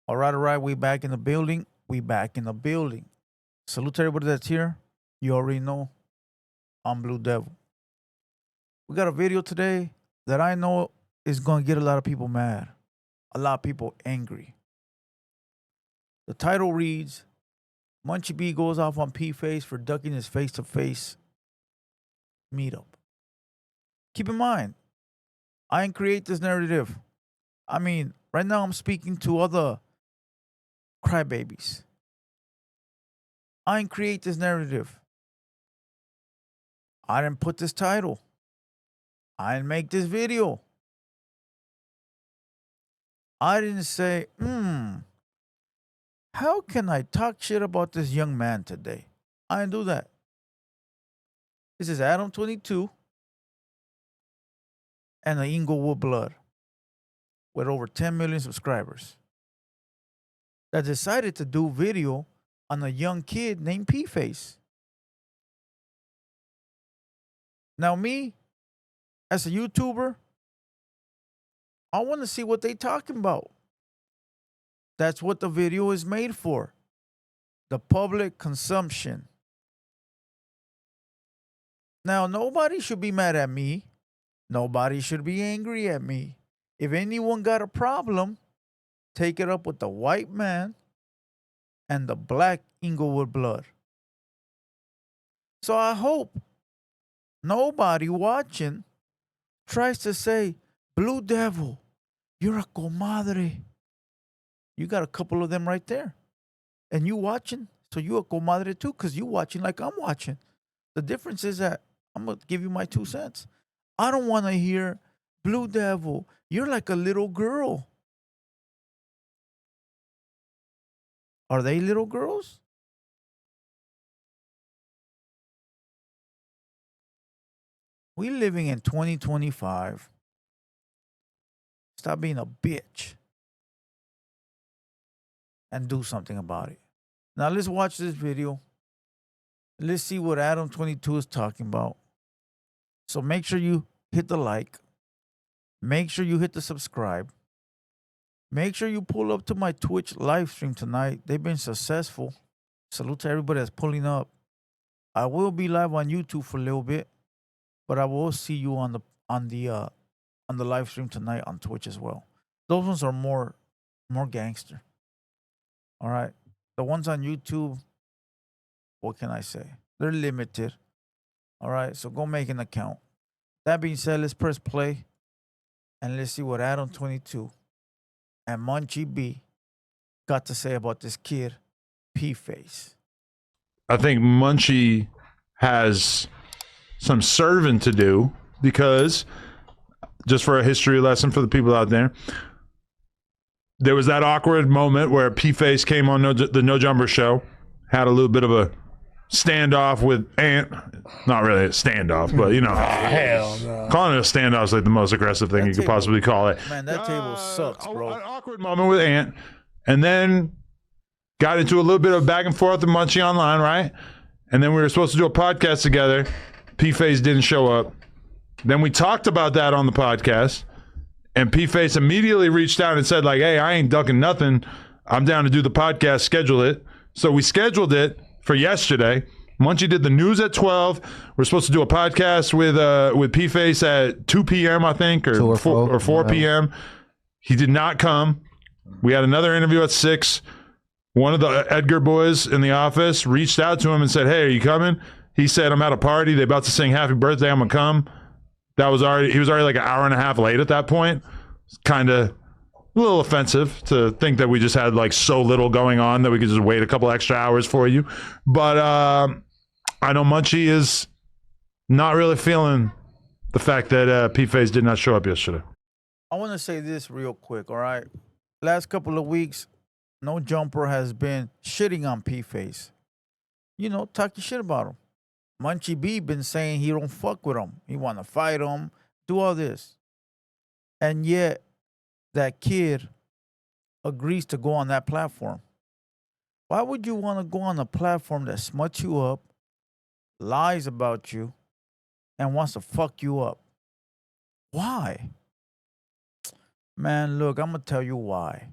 All right. We back in the building. We back in the building. Salute to everybody that's here. You already know I'm Blue Devil. We got a video today that I know is going to get a lot of people mad, a lot of people angry. The title reads Munchie B goes off on P Face for ducking his face to face meetup. Keep in mind, I didn't create this narrative. I mean, right now I'm speaking to other crybabies. I didn't create this narrative. I didn't put this title. I didn't make this video. I didn't say, how can I talk shit about this young man today? I didn't do that. This is Adam22 and the Inglewood blood with over 10 million subscribers that decided to do video on a young kid named P-Face. Now me, as a YouTuber, I want to see what they talking about. That's what the video is made for. The public consumption. Now, nobody should be mad at me. Nobody should be angry at me. If anyone got a problem, take it up with the white man and the black Inglewood blood. So I hope nobody watching tries to say, Blue Devil, you're a comadre. You got a couple of them right there. And you watching, so you a comadre too, because you watching like I'm watching. The difference is that I'm going to give you my 2 cents. I don't want to hear, Blue Devil, you're like a little girl. Are they little girls? We living in 2025. Stop being a bitch and do something about it. Now let's watch this video. Let's see what Adam22 is talking about. So make sure you hit the like. Make sure you hit the subscribe. Make sure you pull up to my Twitch live stream tonight. They've been successful. Salute to everybody that's pulling up. I will be live on YouTube for a little bit, but I will see you on the live stream tonight on Twitch as well. Those ones are more gangster. All right. The ones on YouTube, what can I say? They're limited. All right. So go make an account. That being said, let's press play and let's see what Adam22 and Munchie B got to say about this kid, P-Face. I think Munchie has some serving to do because, just for a history lesson for the people out there was that awkward moment where P-Face came on the No Jumper show, had a little bit of a standoff with Ant. Not really a standoff, but you know, hell no. Calling it a standoff is like the most aggressive thing you could possibly call it. Man, that table sucks, bro. An awkward moment with Ant, and then got into a little bit of back and forth with Munchie online, right? And then we were supposed to do a podcast together. P-Face didn't show up. Then we talked about that on the podcast, and P-Face immediately reached out and said, like, hey, I ain't ducking nothing. I'm down to do the podcast, schedule it. So we scheduled it for yesterday. Munchie did the news at 12. We're supposed to do a podcast with P-Face at 2 p.m., I think, or 4 p.m. He did not come. We had another interview at 6. One of the Edgar boys in the office reached out to him and said, hey, are you coming? He said, I'm at a party. They're about to sing happy birthday. I'm going to come. He was already like an hour and a half late at that point. It's kind of a little offensive to think that we just had like so little going on that we could just wait a couple extra hours for you. But I know Munchie is not really feeling the fact that P-Face did not show up yesterday. I want to say this real quick, all right? Last couple of weeks, No Jumper has been shitting on P-Face. You know, talking shit about him. Munchie B been saying he don't fuck with him. He want to fight him, do all this. And yet, that kid agrees to go on that platform. Why would you want to go on a platform that smuts you up, lies about you, and wants to fuck you up? Why? Man, look, I'm going to tell you why.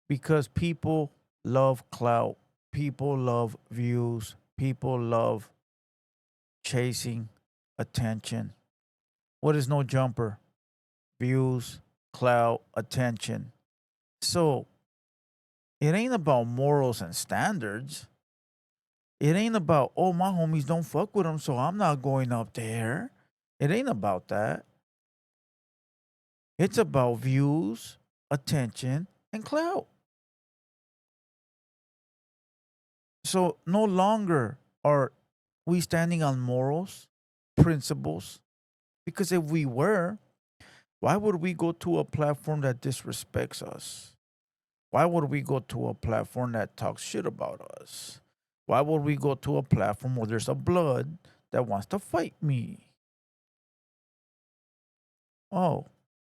Because people love clout, people love views, people love chasing attention. What is no jumper? Views, clout, attention. So it ain't about morals and standards. It ain't about, oh, my homies don't fuck with him, so I'm not going up there. It ain't about that. It's about views, attention, and clout. So no longer are we standing on morals, principles, because if we were, why would we go to a platform that disrespects us? Why would we go to a platform that talks shit about us? Why would we go to a platform where there's a blood that wants to fight me? Oh,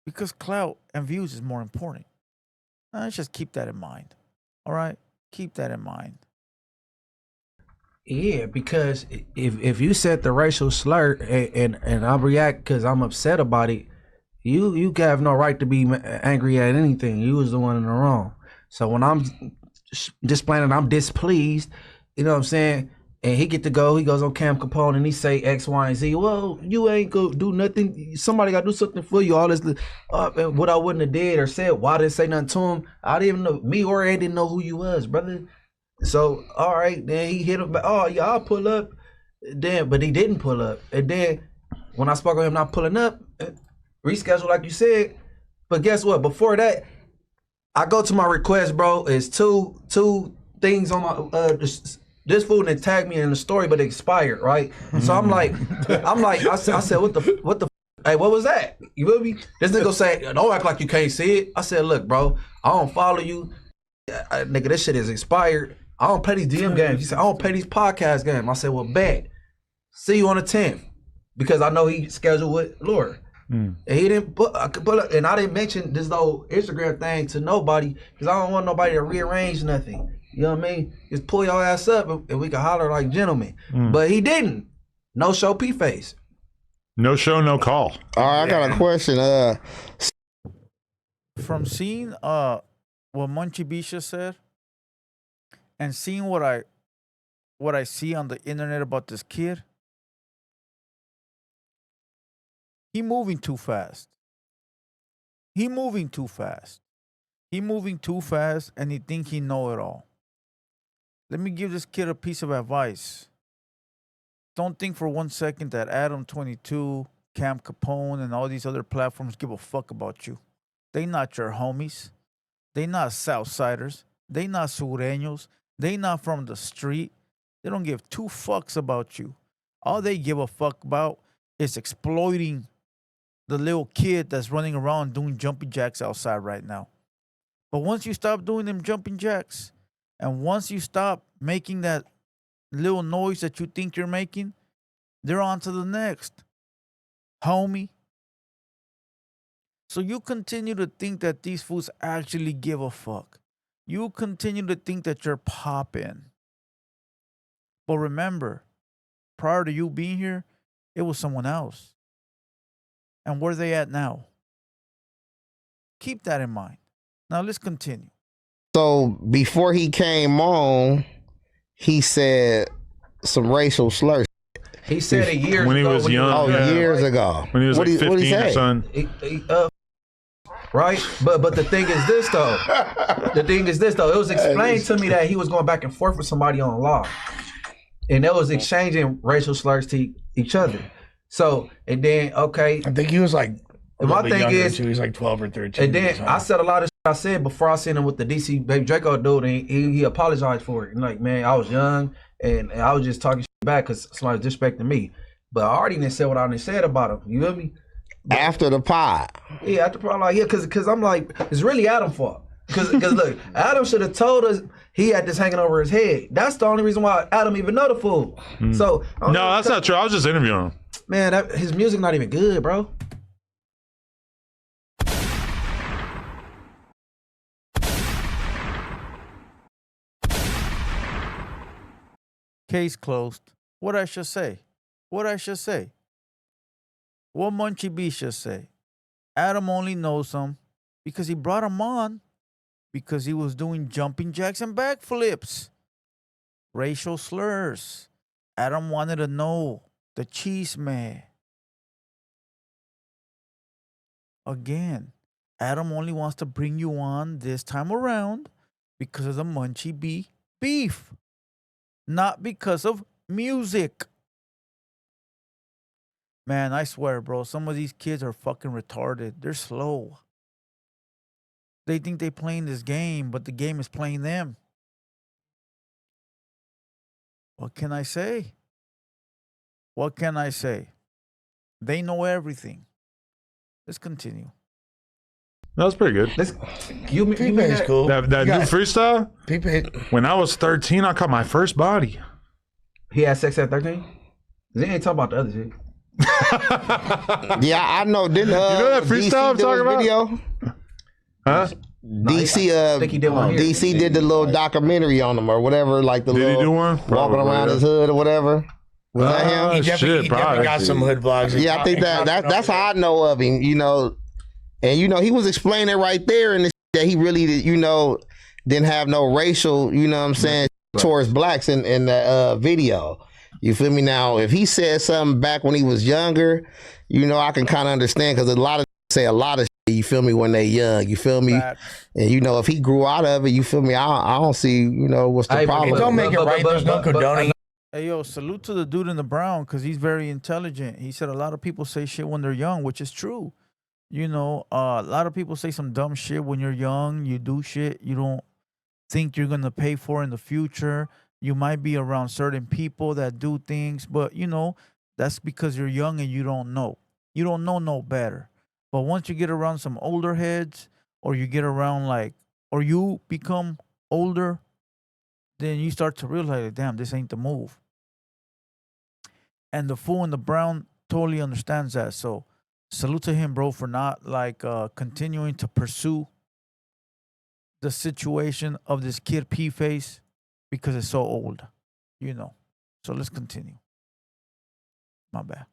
because clout and views is more important. Let's just keep that in mind. All right? Keep that in mind. Yeah, because if you said the racial slur and I react because I'm upset about it, you have no right to be angry at anything. You was the one in the wrong. So when I'm displaying that I'm displeased, you know what I'm saying, and he goes on Cam Capone and he say X, Y, and Z. Well, you ain't go do nothing. Somebody got to do something for you. All this, what I wouldn't have did or said. Why didn't say nothing to him? I didn't even know, me or Ed didn't know who you was, brother. So, all right, then he hit him back. Oh, yeah, I'll pull up. Then, but he didn't pull up. And then when I spoke on him not pulling up, reschedule like you said. But guess what? Before that, I go to my request, bro. It's two things on my this fool didn't tag me in the story, but it expired, right? So I'm like, I said, what the hey, what was that? You feel me? This nigga say, don't act like you can't see it. I said, look, bro, I don't follow you. Nigga, this shit is expired. I don't play these DM games. He said, I don't play these podcast games. I said, well, bet. See you on the 10th. Because I know he scheduled with Laura. And he didn't put and I didn't mention this whole Instagram thing to nobody because I don't want nobody to rearrange nothing. You know what I mean? Just pull your ass up and we can holler like gentlemen. But he didn't. No show P-Face. No show, no call. All right, I got a question. From seeing what Munchie Bisha said and seeing what I see on the internet about this kid, he moving too fast. He moving too fast. He moving too fast and he think he know it all. Let me give this kid a piece of advice. Don't think for 1 second that Adam22, Cam Capone, and all these other platforms give a fuck about you. They not your homies. They not Southsiders. They not Sureños. They not from the street. They don't give two fucks about you. All they give a fuck about is exploiting the little kid that's running around doing jumping jacks outside right now. But once you stop doing them jumping jacks, and once you stop making that little noise that you think you're making, they're on to the next. Homie. So you continue to think that these fools actually give a fuck. You continue to think that you're popping. But remember, prior to you being here, it was someone else. And where they at now? Keep that in mind. Now let's continue. So before he came on, he said some racial slurs. He said it years when he ago. was young. Oh, Yeah. years ago. When he was What like he- what he 15 or say? something. Right? But the thing is this though. It was explained to me that he was going back and forth with somebody on law. And they was exchanging racial slurs to each other. So, and then, okay. I think he was like a My little bit thing younger is- too. He's like 12 or 13. And or then something. I said a lot of shit I said before I seen him with the DC Baby Draco dude, and he apologized for it. And like, man, I was young and I was just talking shit back because somebody was disrespecting me. But I already didn't say what I didn't said about him. You feel me? After the pod. Yeah, after probably like, yeah, because I'm like, it's really Adam's fault. Because look, Adam should have told us he had this hanging over his head. That's the only reason why Adam even know the fool. So No, that's not true. I was just interviewing him. man, his music not even good, bro. Case closed. What I should say? What Munchie B should say? Adam only knows him because he brought him on. because he was doing jumping jacks and backflips. Racial slurs. Adam wanted to know the cheese man. Again, Adam only wants to bring you on this time around because of the Munchie B beef, not because of music. Man, I swear, bro, some of these kids are fucking retarded. They're slow. They think they playing this game, but the game is playing them. What can I say? What can I say? They know everything. Let's continue. That was pretty good. You mean P-Pay's that? cool. That new freestyle? P-Pay. When I was 13, I caught my first body. He had sex at 13? They ain't talking about the other shit. Yeah, I know. Didn't You know that freestyle I'm DC do talking a about? video? Huh? DC, think he did one here. DC did the little documentary on him or whatever, like the Did he little do one? walking Probably, around yeah. his hood or whatever. Was that him? Oh, He definitely probably. got some hood vlogs. Yeah, I think that's how I know of him. You know, and you know he was explaining right there in this that he really, you know, didn't have no racial, you know what I'm saying, towards blacks in the video. You feel me? Now, if he said something back when he was younger, you know, I can kind of understand because a lot of say a lot of shit, you feel me, when they young. You feel me? Facts. And you know, if he grew out of it, you feel me? I don't see, you know, what's the Hey, problem. It don't make it right. There's no condoning. Hey, yo, salute to the dude in the brown because he's very intelligent. He said a lot of people say shit when they're young, which is true. You know, a lot of people say some dumb shit when you're young. You do shit you don't think you're going to pay for in the future. You might be around certain people that do things, but, you know, that's because you're young and you don't know. You don't know no better. But once you get around some older heads or you get around or you become older, then you start to realize, damn, this ain't the move. And the fool in the brown totally understands that. So salute to him, bro, for not continuing to pursue the situation of this kid P-Face because it's so old, you know. So let's continue. My bad.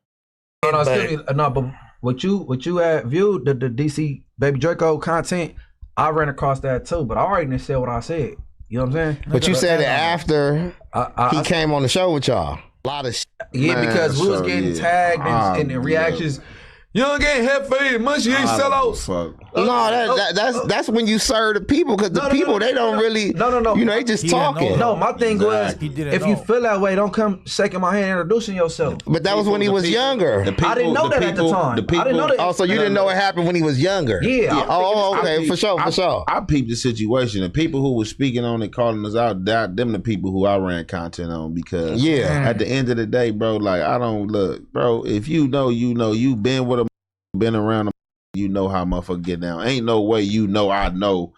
But what you had viewed the DC Baby Draco content, I ran across that too. But I already didn't say what I said. You know what I'm saying? But you said it after he I came on the show with y'all. A lot of shit. yeah, Man, because we was so, getting yeah. tagged in the reactions. You don't get head fade, much you ain't I sell don't out. fuck. No, that's when you serve the people because the people they don't really. No. You know, they just He didn't talking. know. No, my thing was, He didn't if you know. feel that way, don't come shaking my hand, introducing yourself. But that was when he was younger. I didn't know that at the time. I didn't know that. Oh, so you didn't know it happened when he was younger? Yeah. Oh, okay, for sure. I peeped the situation. The people who was speaking on it, calling us out, them the people who I ran content on because Yeah. at the end of the day, bro, like I don't look, bro. If you know, you been with a, been around a, you know how motherfucker get down. Ain't no way I know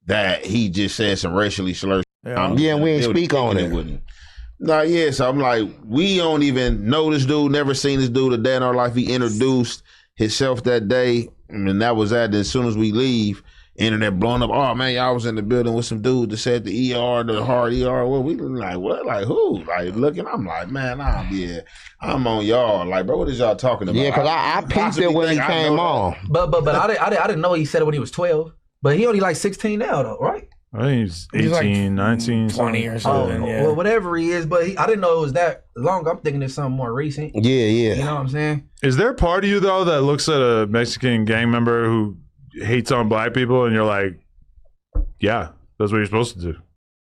that he just said some racially slurs. Yeah, we ain't speak on it. With him. Nah, yeah, so I'm like, we don't even know this dude, never seen this dude a day in our life. He introduced himself that day, and that was that. As soon as we leave, internet blowing up. Oh man, y'all was in the building with some dude that said the ER, the hard ER. Well, we like, what? Like who? Like looking, I'm like, man, I'm on y'all. Like, bro, what is y'all talking about? Yeah, because I peeped it when he came on. But I didn't know he said it when he was 12. But he only like 16 now though, right? I think he's 18, He's like 19, 20 or something. Yeah. Well, whatever he is, but I didn't know it was that long. I'm thinking it's something more recent. Yeah. You know what I'm saying? Is there a part of you though that looks at a Mexican gang member who hates on black people and you're like, yeah, that's what you're supposed to do?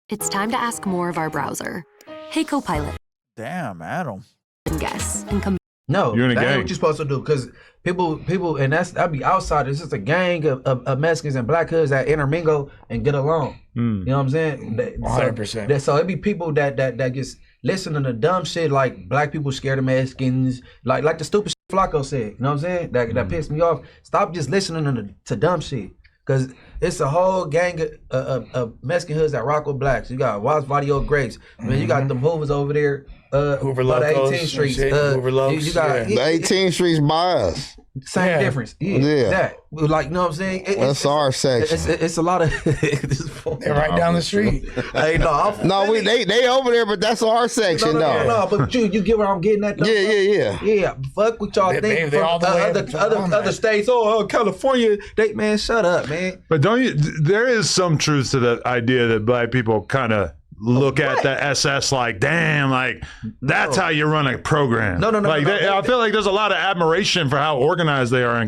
It's time to ask more of our browser. Hey, Copilot, Damn, Adam. and guess and come. No, You're in a that gang. ain't what you're supposed to do. Because people, and that'd be outsiders. It's just a gang of Mexicans and black hoods that intermingle and get along. You know what I'm saying? 100%. So it'd be people that just listening to dumb shit like black people scared of Mexicans, like the stupid shit Flacco said. You know what I'm saying? That pissed me off. Stop just listening to dumb shit. Because it's a whole gang of Mexican hoods that rock with blacks. You got Watts Vadio Grapes. I mean, you got them Hoovers over there. Hoover by the Locos 18th Street. and shit, Hoover Locos, You got The 18th Street's by us. same Yeah. difference. Yeah. That. Like, you know what I'm saying? That's our section. It's a lot of. They're right down the street. Hey, no, I'm No, they over there, but that's our section, though. no, but you get where I'm getting at, though? Yeah. Yeah, fuck what y'all They think all from the way up to other Walmart. states. Oh, California, man, shut up, man. But don't you? There is some truth to the idea that black people kind of look at the SS like, damn, like that's how you run a program. No. I feel like there's a lot of admiration for how organized they are.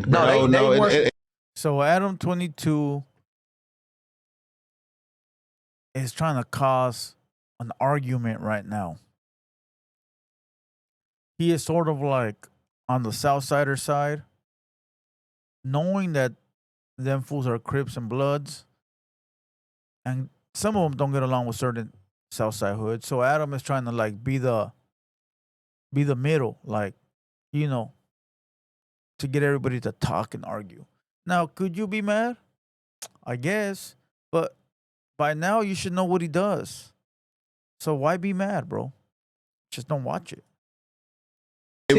So Adam22 is trying to cause an argument right now. He is sort of like on the Southsider side, knowing that them fools are Crips and Bloods, and some of them don't get along with certain Southside hoods. So Adam is trying to like be the middle, like, you know, to get everybody to talk and argue. Now, could you be mad? I guess, but by now you should know what he does. So why be mad, bro? Just don't watch it. It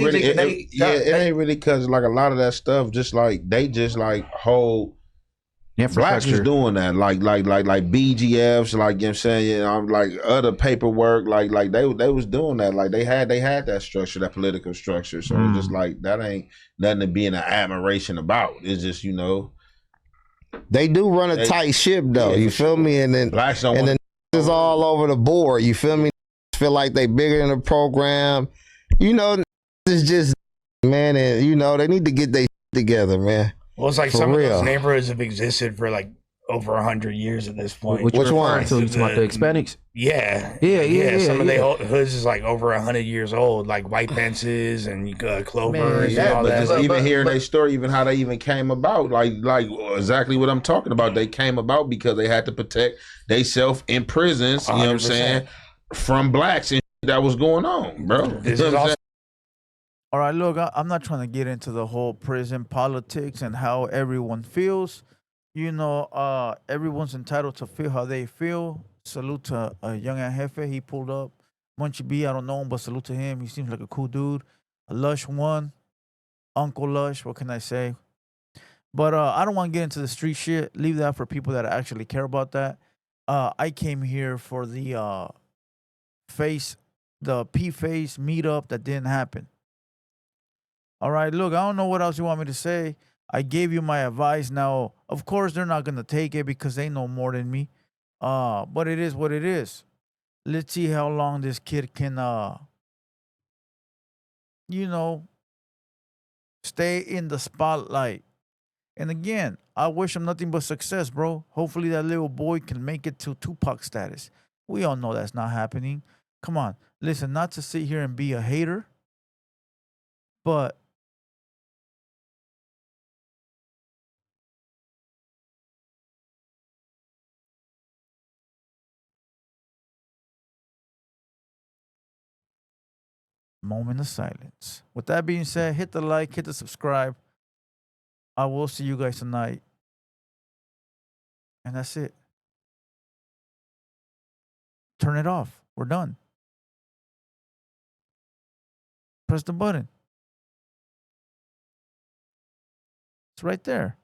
ain't really because like a lot of that stuff, just like they just like hold blacks was doing that, like BGFs, like, you know what I'm saying, like other paperwork, like they was doing that, like they had that structure, that political structure. So it's just like that ain't nothing to be in an admiration about. It's just, you know, they do run a tight ship though. You feel me? And then blacks don't and then is all over the board. You feel me? Feel like they bigger than the program. You know, it's just, man, and you know they need to get their together, man. Well, it's like For some real. of those neighborhoods have existed for like over 100 years at this point. Which one? So you talking about the Hispanics? Yeah. Some of the hoods is like over 100 years old, like White Fences and Clover and all but that. just even hearing their story, even how they even came about, like exactly what I'm talking about. They came about because they had to protect themselves in prisons, you know what I'm saying, from blacks and that was going on, bro. This is also All right, look, I'm not trying to get into the whole prison politics and how everyone feels. You know, everyone's entitled to feel how they feel. Salute to Young and Jefe. He pulled up. Munchy B, I don't know him, but salute to him. He seems like a cool dude. A Lush one. Uncle Lush, what can I say? But I don't want to get into the street shit. Leave that for people that actually care about that. I came here for the P-Face meetup that didn't happen. All right, look, I don't know what else you want me to say. I gave you my advice. Now, of course, they're not going to take it because they know more than me. But it is what it is. Let's see how long this kid can, you know, stay in the spotlight. And again, I wish him nothing but success, bro. Hopefully that little boy can make it to Tupac status. We all know that's not happening. Come on. Listen, not to sit here and be a hater, but moment of silence. With that being said, hit the like, hit the subscribe. I will see you guys tonight. And that's it. Turn it off. We're done. Press the button. It's right there.